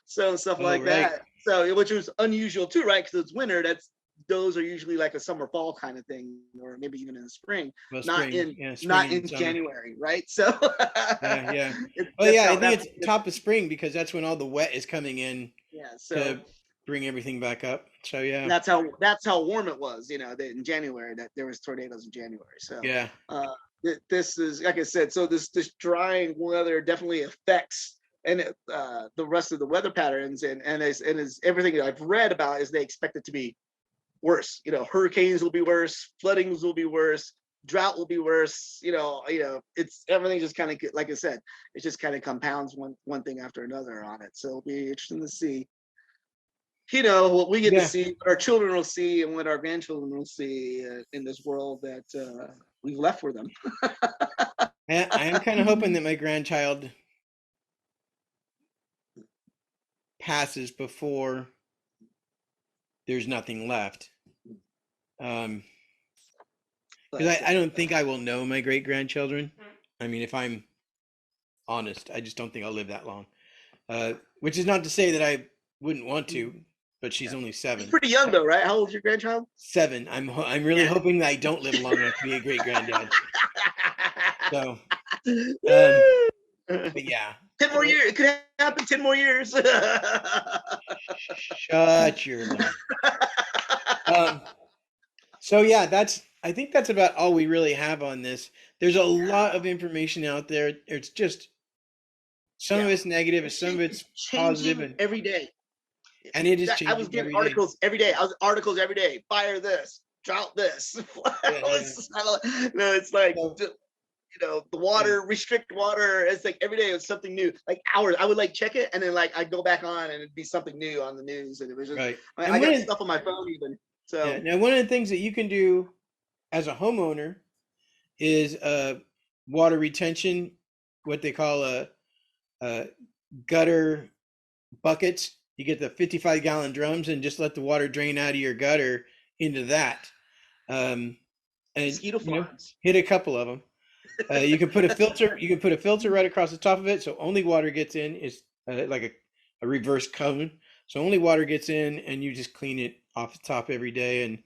Speaker 1: So stuff like that. So, which was unusual too, right? Because it's winter, those are usually like a summer fall kind of thing, or maybe even in the spring, not in January, right? So
Speaker 2: yeah. I think it's top of spring because that's when all the wet is coming in.
Speaker 1: Yeah, so
Speaker 2: to bring everything back up. So yeah,
Speaker 1: that's how warm it was. In January, that there was tornadoes in January. So
Speaker 2: yeah,
Speaker 1: this is, like I said. So this drying weather definitely affects the rest of the weather patterns, and is everything I've read about is they expect it to be worse. Hurricanes will be worse, floodings will be worse, drought will be worse. It's everything just kind of, like I said, it just kind of compounds one thing after another on it. So it'll be interesting to see, what we get to see, what our children will see, and what our grandchildren will see in this world that we've left for them.
Speaker 2: I am kind of hoping that my grandchild passes before there's nothing left. Because I don't think I will know my great grandchildren. I mean, if I'm honest, I just don't think I'll live that long. Which is not to say that I wouldn't want to, but she's only 7.
Speaker 1: She's pretty young though, right? How old is your grandchild?
Speaker 2: 7. I'm really hoping that I don't live long enough to be a great granddad. So, but yeah.
Speaker 1: 10 more years. It could happen 10 more years.
Speaker 2: Shut your mouth. So yeah, I think that's about all we really have on this. There's a lot of information out there. It's just some of it's negative, and some of it's positive, and
Speaker 1: every day.
Speaker 2: And it is changing.
Speaker 1: I was getting articles every day. Articles every day. Fire this, drought this. It's like, the water, restrict water. It's like every day it was something new. Like hours, I would check it, and then I'd go back on, and it'd be something new on the news, and it was just
Speaker 2: right.
Speaker 1: I got stuff on my phone even. So
Speaker 2: now one of the things that you can do as a homeowner is water retention, what they call a gutter buckets. You get the 55-gallon drums and just let the water drain out of your gutter into that. And
Speaker 1: mosquito farms.
Speaker 2: Hit a couple of them. You can put a filter. You can put a filter right across the top of it, so only water gets in. It's like a reverse cone, so only water gets in, and you just clean it off the top every day, and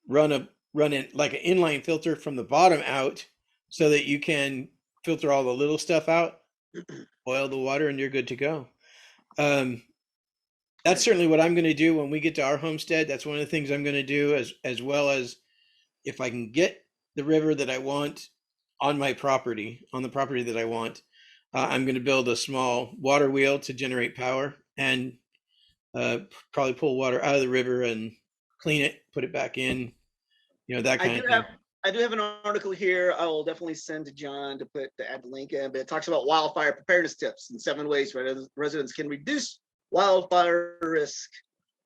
Speaker 2: run it like an inline filter from the bottom out, so that you can filter all the little stuff out. Boil the water, and you're good to go. That's certainly what I'm going to do when we get to our homestead. That's one of the things I'm going to do, as well as if I can get the river that I want on my property, on the property that I want, I'm going to build a small water wheel to generate power, and probably pull water out of the river and clean it, put it back in, that kind of thing.
Speaker 1: I do have an article here. I will definitely send to John to add the link in, but it talks about wildfire preparedness tips and 7 ways residents can reduce wildfire risk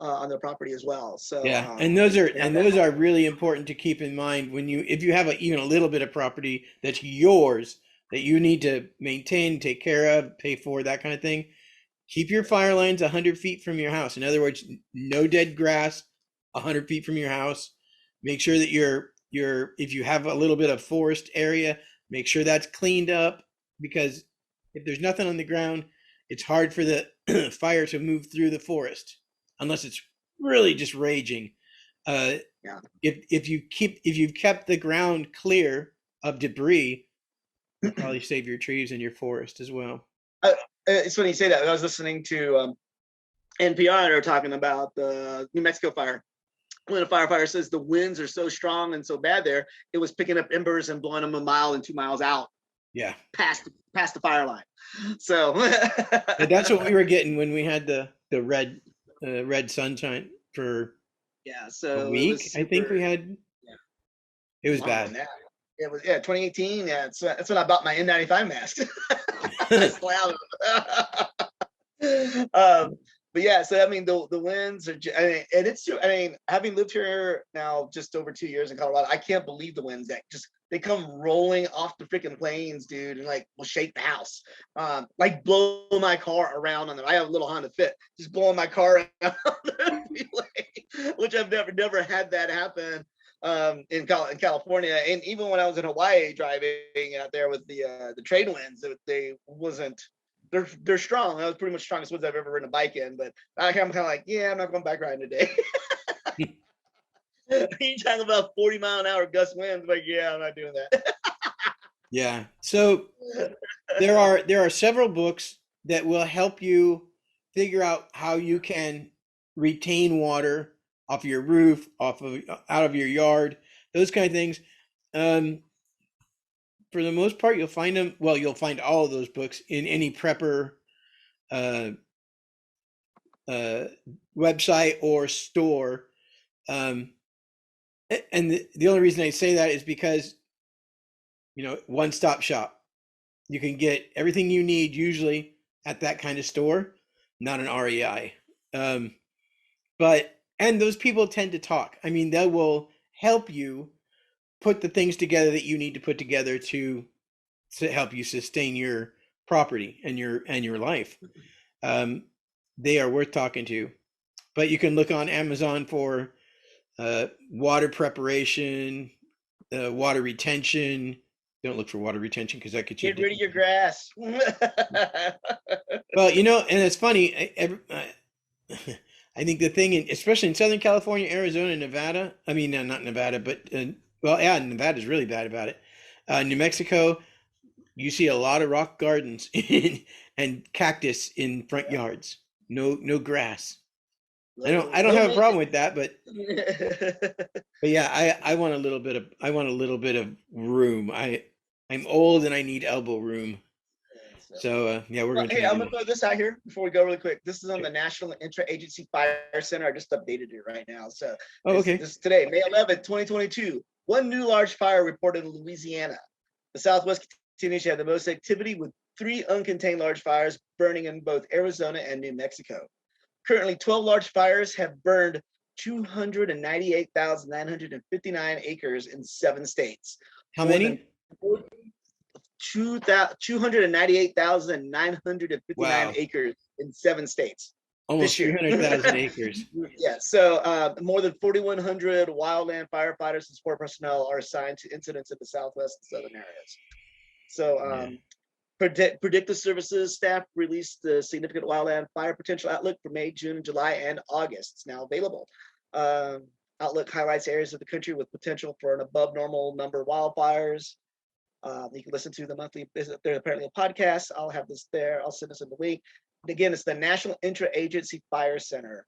Speaker 1: on their property as well. So
Speaker 2: yeah, and those are really important to keep in mind if you have even a little bit of property that's yours that you need to maintain, take care of, pay for, that kind of thing. Keep your fire lines 100 feet from your house. In other words, no dead grass 100 feet from your house. Make sure that if you have a little bit of forest area, make sure that's cleaned up, because if there's nothing on the ground, it's hard for the fire to move through the forest unless it's really just raging. If you've kept the ground clear of debris, you'll probably save your trees and your forest as well.
Speaker 1: It's funny you say that. I was listening to NPR. They were talking about the New Mexico fire. When a firefighter says the winds are so strong and so bad there, it was picking up embers and blowing them 1 mile and 2 miles out.
Speaker 2: Yeah.
Speaker 1: Past the fire line. So
Speaker 2: that's what we were getting when we had the red sunshine for a week. I think we had. Yeah. It was bad.
Speaker 1: It was 2018. Yeah, that's when I bought my N95 mask. That's loud. But yeah, so I mean, the winds are, and it's true. I mean, having lived here now just over 2 years in Colorado, I can't believe the winds that they come rolling off the freaking plains, dude, and will shake the house, blow my car around on them. I have a little Honda Fit, just blowing my car around. which I've never had that happen in California. And even when I was in Hawaii driving out there with the trade winds, they wasn't. They're strong. That was pretty much the strongest winds I've ever ridden a bike in. But I'm kind of like, yeah, I'm not going bike riding today. You talk about 40-mile-an-hour gust winds, like, yeah, I'm not doing that.
Speaker 2: Yeah. So there are several books that will help you figure out how you can retain water off your roof, off of out of your yard, those kind of things. Um, for the most part, you'll find them. Well, you'll find all of those books in any prepper uh, uh, website or store. Um, and the only reason I say that is because, one-stop shop. You can get everything you need usually at that kind of store, not an REI. And those people tend to talk. I mean, they will help you put the things together that you need to put together to help you sustain your property and your life. They are worth talking to. But you can look on Amazon for water preparation, water retention. Don't look for water retention because that gets you.
Speaker 1: Get rid of your grass.
Speaker 2: Well, and it's funny. I think the thing, especially in Southern California, Arizona, Nevada. I mean, not Nevada, but Nevada's really bad about it. New Mexico, you see a lot of rock gardens and cactus in front yards. No grass. I don't have a problem with that, but yeah, I want a little bit of room. I'm old and I need elbow room. So yeah, we're going to.
Speaker 1: Hey, I'm gonna throw this out here before we go really quick. This is on the National Interagency Fire Center. I just updated it right now. So
Speaker 2: okay.
Speaker 1: This is today, May 11th, 2022. One new large fire reported in Louisiana. The Southwest continues to have the most activity with 3 uncontained large fires burning in both Arizona and New Mexico. Currently, 12 large fires have burned 298,959 acres in 7 states.
Speaker 2: How many?
Speaker 1: 298,959 acres in 7 states.
Speaker 2: Almost 300,000 acres.
Speaker 1: Yeah. So more than 4,100 wildland firefighters and support personnel are assigned to incidents in the Southwest and Southern areas. So Predictive Services staff released the significant wildland fire potential outlook for May, June, July, and August. It's now available. Outlook highlights areas of the country with potential for an above normal number of wildfires. You can listen to the monthly. There's apparently a podcast. I'll have this there. I'll send this in the link. And again, it's the National Interagency Fire Center.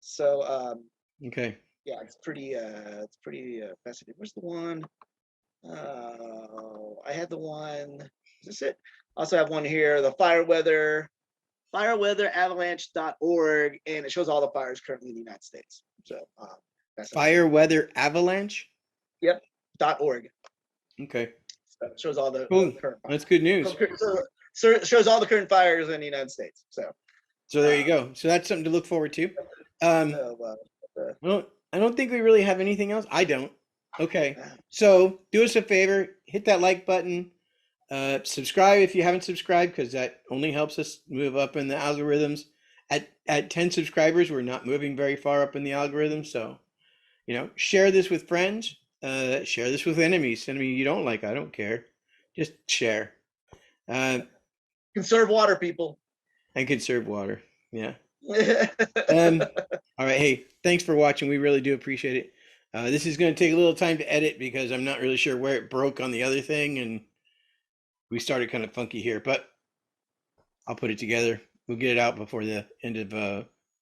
Speaker 1: So
Speaker 2: okay.
Speaker 1: Yeah, it's pretty fascinating. Where's the one? I had the one. Is this it? Also have one here, the fireweatheravalanche.org, and it shows all the fires currently in the United States. So that's
Speaker 2: Fireweather Avalanche?
Speaker 1: Yep, .org.
Speaker 2: Okay.
Speaker 1: So it shows all the current fires. That's
Speaker 2: good news.
Speaker 1: So it shows all the current fires in the United States. So
Speaker 2: there you go. So that's something to look forward to. Well, I don't think we really have anything else. I don't. Okay. So do us a favor, hit that like button. Subscribe if you haven't subscribed, because that only helps us move up in the algorithms. At 10 subscribers, we're not moving very far up in the algorithm. So, share this with friends. Share this with enemies. Enemy you don't like, I don't care. Just share.
Speaker 1: Conserve water, people.
Speaker 2: And conserve water. Yeah. All right. Hey, thanks for watching. We really do appreciate it. This is going to take a little time to edit because I'm not really sure where it broke on the other thing, and we started kind of funky here, but I'll put it together. We'll get it out before the end of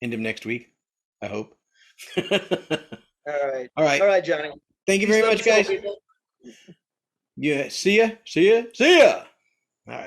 Speaker 2: next week, I hope.
Speaker 1: All right, Johnny.
Speaker 2: Thank you very much, guys. Yeah. See ya. All right.